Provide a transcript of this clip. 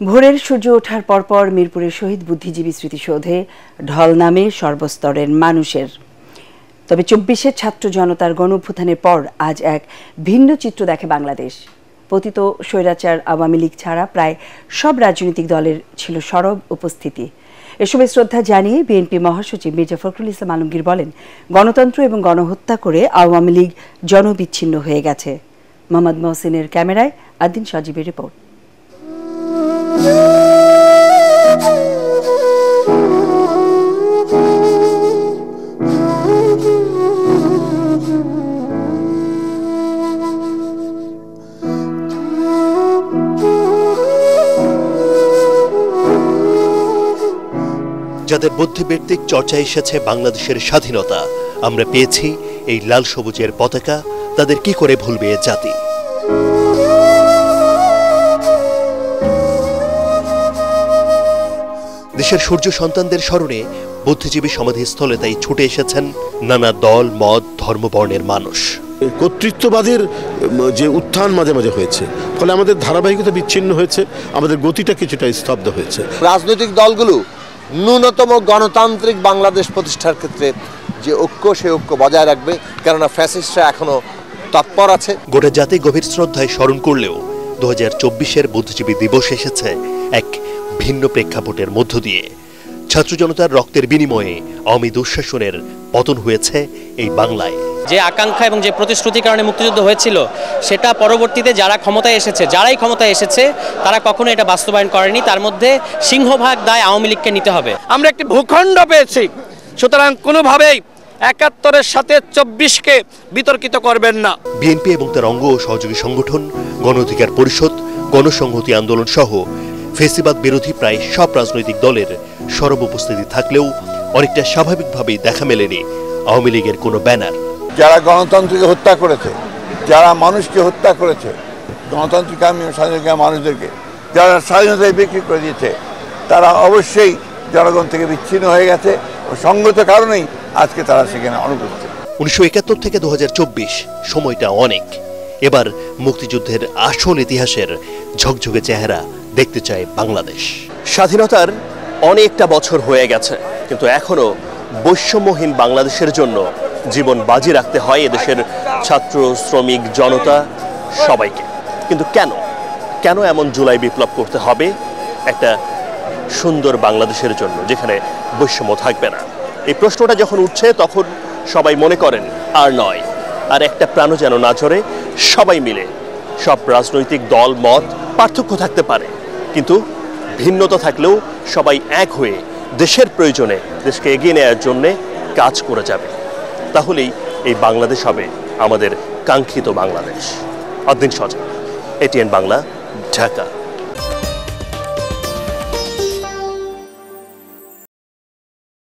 ভোরের সূর্য ওঠার পরপর মিরপুরের শহীদ বুদ্ধিজীবী স্মৃতিসৌধে ঢল নামে সর্বস্তরের মানুষের। তবে ২৪-এর ছাত্র জনতার গণঅভ্যুত্থানের পর আজ এক ভিন্ন চিত্র দেখে বাংলাদেশ। পতিত স্বৈরাচার আওয়ামী লীগ ছাড়া প্রায় সব রাজনৈতিক দলের ছিল সরব উপস্থিতি। এসবে শ্রদ্ধা জানিয়ে বিএনপি মহাসচিব মির্জা ফখরুল ইসলাম আলমগীর বলেন, গণতন্ত্র এবং গণহত্যা করে আওয়ামী লীগ জনবিচ্ছিন্ন হয়ে গেছে। মোহাম্মদ মহসিনের ক্যামেরায় আদিন সজীবের রিপোর্ট। যাদের বুদ্ধিবৃত্তিক চর্চা এসেছে বাংলাদেশের স্বাধীনতা, আমরা পেয়েছি এই লাল সবুজের পতাকা, তাদের কি করে ভুলবে এ জাতি। দেশের সূর্য সন্তানদের স্মরণে বুদ্ধিজীবী সমাধিস্থলে তাই ছুটে এসেছেন নানা দল, মত, ধর্মবর্ণের মানুষ। কর্তৃত্ববাদের যে উত্থান মাঝে মাঝে হয়েছে, ফলে আমাদের ধারাবাহিকতা বিচ্ছিন্ন হয়েছে, আমাদের গতিটা কিছুটা স্তব্ধ হয়েছে। রাজনৈতিক দলগুলো ন্যূনতম গণতান্ত্রিক বাংলাদেশ প্রতিষ্ঠার ক্ষেত্রে যে ঐক্য, সেই ঐক্য বজায় রাখবে, কেননা ফ্যাসিস্টরা এখনো তৎপর আছে। গোটা জাতি গভীর শ্রদ্ধায় স্মরণ করলেও ২০২৪-এর বুদ্ধিজীবী দিবস এসেছে এক ভিন্ন প্রেক্ষাপটের মধ্য দিয়ে। ছাত্র জনতার রক্তের বিনিময়ে আওয়ামী দুঃশাসনের পতন হয়েছে এই বাংলায়। যে আকাঙ্ক্ষা এবং যে প্রতিশ্রুতির কারণে মুক্তিযুদ্ধ হয়েছিল, সেটা পরবর্তীতে যারাই ক্ষমতায় এসেছে তারা কখনো এটা বাস্তবায়ন করেনি। তার মধ্যে সিংহভাগ দায় আওয়ামী লীগকে নিতে হবে। আমরা একটি ভূখণ্ড পেয়েছি, সুতরাং কোনোভাবেই ৭১-এর সাথে ২৪-কে বিতর্কিত করবেন না। বিএনপি এবং তার অঙ্গ ও সহযোগী সংগঠন, গণ অধিকার পরিষদ, গণসংহতি আন্দোলন সহ ফেসিবাদ বিরোধী প্রায় সব রাজনৈতিক দলের সরব উপস্থিতি থাকলেও অনেকটা স্বাভাবিকভাবেই দেখা মেলেনি আওয়ামী লীগের কোনো ব্যানার। যারা গণতন্ত্রকে হত্যা করেছে, যারা মানুষকে হত্যা করেছে, গণতান্ত্রিক স্বাধীনতা মানুষদেরকে যারা স্বাধীনতায় বিক্রি করে দিয়েছে, তারা অবশ্যই জনগণ থেকে বিচ্ছিন্ন হয়ে গেছে ও সঙ্গত কারণেই আজকে তারা সেখানে অনুপস্থিত। ১৯৭১ থেকে ২০২৪ সময়টা অনেক। এবার মুক্তিযুদ্ধের আসল ইতিহাসের ঝকঝকে চেহারা দেখতে চায় বাংলাদেশ। স্বাধীনতার অনেকটা বছর হয়ে গেছে, কিন্তু এখনো বৈষম্যহীন বাংলাদেশের জন্য জীবন বাজি রাখতে হয় এদেশের ছাত্র, শ্রমিক, জনতা সবাইকে। কিন্তু কেন এমন জুলাই বিপ্লব করতে হবে একটা সুন্দর বাংলাদেশের জন্য, যেখানে বৈষম্য থাকবে না? এই প্রশ্নটা যখন উঠছে তখন সবাই মনে করেন আর নয়, আর একটা প্রাণও যেন না ঝরে। সবাই মিলে, সব রাজনৈতিক দল, মত, পার্থক্য থাকতে পারে, কিন্তু ভিন্নতা থাকলেও সবাই এক হয়ে দেশের প্রয়োজনে দেশকে এগিয়ে নেওয়ার জন্যে কাজ করে যাবে। তাহলেই এই বাংলাদেশ হবে আমাদের কাঙ্ক্ষিত বাংলাদেশ। আদিন সজীব, এটিএন বাংলা, ঢাকা।